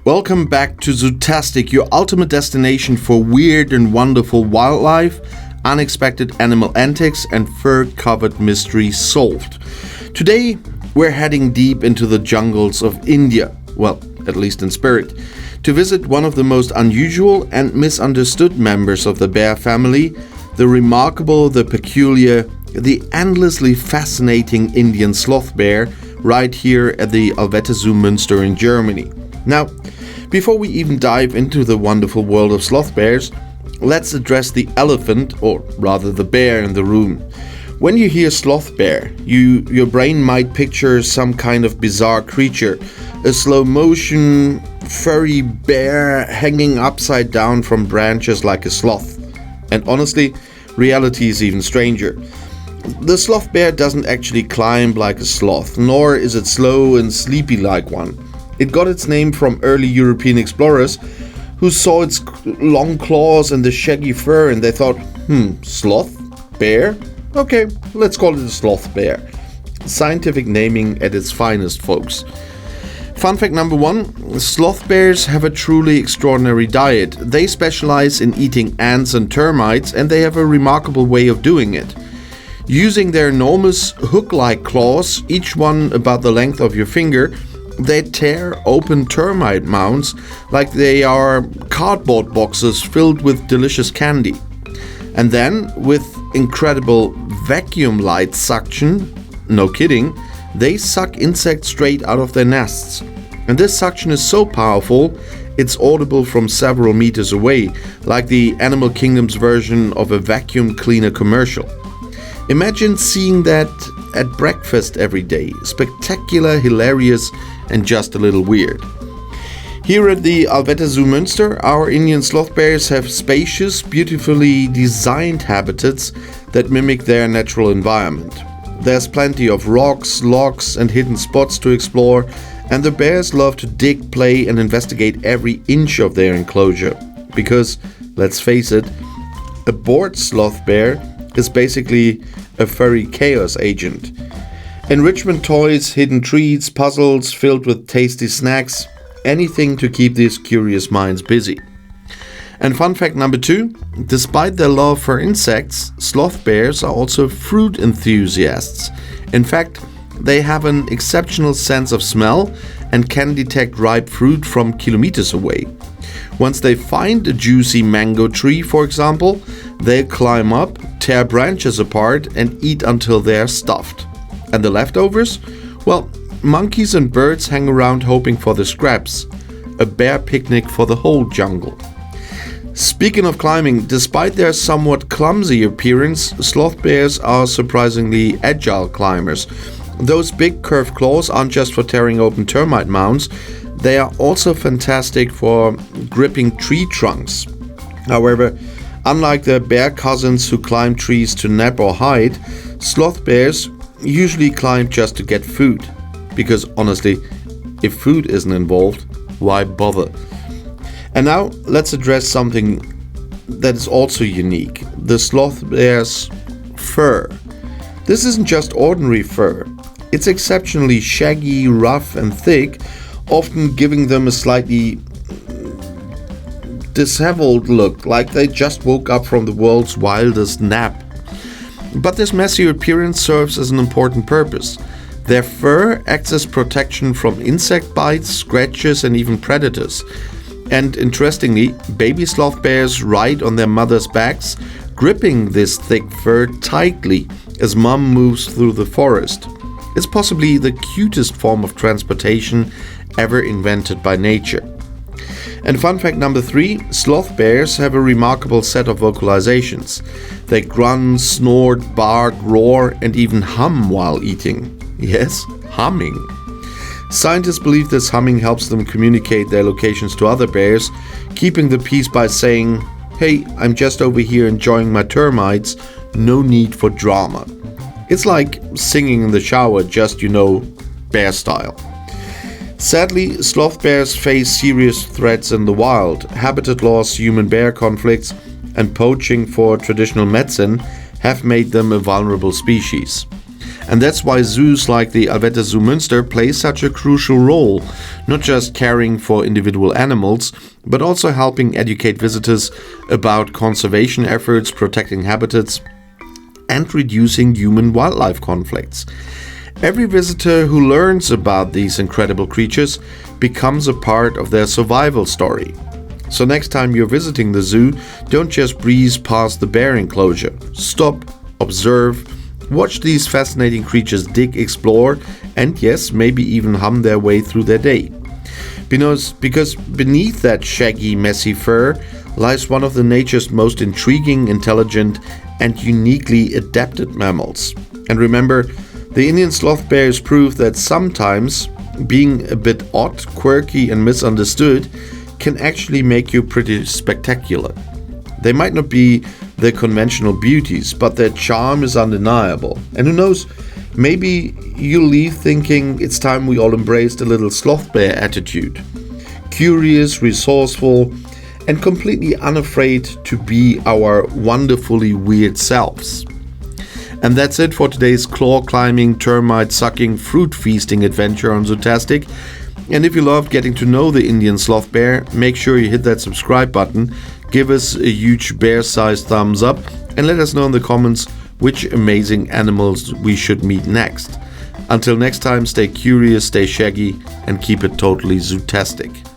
Welcome back to Zootastic, your ultimate destination for weird and wonderful wildlife, unexpected animal antics, and fur-covered mysteries solved. Today, we're heading deep into the jungles of India, well, at least in spirit, to visit one of the most unusual and misunderstood members of the bear family, the remarkable, the peculiar, the endlessly fascinating Indian sloth bear, right here at the Allwetter Zoo Münster in Germany. Now, before we even dive into the wonderful world of sloth bears, let's address the elephant, or rather the bear in the room. When you hear sloth bear, your brain might picture some kind of bizarre creature, a slow motion, furry bear hanging upside down from branches like a sloth. And honestly, reality is even stranger. The sloth bear doesn't actually climb like a sloth, nor is it slow and sleepy like one. It got its name from early European explorers who saw its long claws and the shaggy fur and they thought, sloth? Bear? Okay, let's call it a sloth bear. Scientific naming at its finest, folks. Fun fact number 1, sloth bears have a truly extraordinary diet. They specialize in eating ants and termites, and they have a remarkable way of doing it. Using their enormous hook-like claws, each one about the length of your finger, they tear open termite mounds like they are cardboard boxes filled with delicious candy. And then, with incredible vacuum light suction, no kidding, they suck insects straight out of their nests. And this suction is so powerful, it's audible from several meters away, like the Animal Kingdom's version of a vacuum cleaner commercial. Imagine seeing that at breakfast every day. Spectacular, hilarious, and just a little weird. Here at the Allwetter Zoo Münster, our Indian sloth bears have spacious, beautifully designed habitats that mimic their natural environment. There's plenty of rocks, logs, and hidden spots to explore, and the bears love to dig, play, and investigate every inch of their enclosure. Because, let's face it, a bored sloth bear is basically a furry chaos agent. Enrichment toys, hidden treats, puzzles filled with tasty snacks, anything to keep these curious minds busy. And fun fact number 2, despite their love for insects, sloth bears are also fruit enthusiasts. In fact, they have an exceptional sense of smell and can detect ripe fruit from kilometers away. Once they find a juicy mango tree, for example, they climb up, tear branches apart, and eat until they're stuffed. And the leftovers? Well, monkeys and birds hang around hoping for the scraps. A bear picnic for the whole jungle. Speaking of climbing, despite their somewhat clumsy appearance, sloth bears are surprisingly agile climbers. Those big curved claws aren't just for tearing open termite mounds, they are also fantastic for gripping tree trunks. However, unlike their bear cousins who climb trees to nap or hide, sloth bears usually climb just to get food. Because honestly, if food isn't involved, why bother? And now let's address something that is also unique, the sloth bear's fur. This isn't just ordinary fur. It's exceptionally shaggy, rough and thick, often giving them a slightly disheveled look, like they just woke up from the world's wildest nap. But this messy appearance serves as an important purpose. Their fur acts as protection from insect bites, scratches and even predators. And interestingly, baby sloth bears ride on their mothers' backs, gripping this thick fur tightly as mom moves through the forest. It's possibly the cutest form of transportation ever invented by nature. And fun fact number 3, sloth bears have a remarkable set of vocalizations. They grunt, snort, bark, roar, and even hum while eating. Yes, humming. Scientists believe this humming helps them communicate their locations to other bears, keeping the peace by saying, "Hey, I'm just over here enjoying my termites, no need for drama." It's like singing in the shower, just, bear style. Sadly, sloth bears face serious threats in the wild. Habitat loss, human-bear conflicts, and poaching for traditional medicine have made them a vulnerable species. And that's why zoos like the Allwetter Zoo Münster play such a crucial role, not just caring for individual animals, but also helping educate visitors about conservation efforts, protecting habitats, and reducing human-wildlife conflicts. Every visitor who learns about these incredible creatures becomes a part of their survival story. So next time you're visiting the zoo, don't just breeze past the bear enclosure. Stop, observe, watch these fascinating creatures dig, explore, and yes, maybe even hum their way through their day. Because beneath that shaggy, messy fur lies one of the nature's most intriguing, intelligent, and uniquely adapted mammals. And remember, the Indian sloth bear is proof that sometimes being a bit odd, quirky, and misunderstood can actually make you pretty spectacular. They might not be the conventional beauties, but their charm is undeniable. And who knows, maybe you'll leave thinking it's time we all embraced a little sloth bear attitude. Curious, resourceful, and completely unafraid to be our wonderfully weird selves. And that's it for today's claw-climbing, termite-sucking, fruit-feasting adventure on Zootastic. And if you loved getting to know the Indian sloth bear, make sure you hit that subscribe button, give us a huge bear-sized thumbs up, and let us know in the comments which amazing animals we should meet next. Until next time, stay curious, stay shaggy, and keep it totally Zootastic.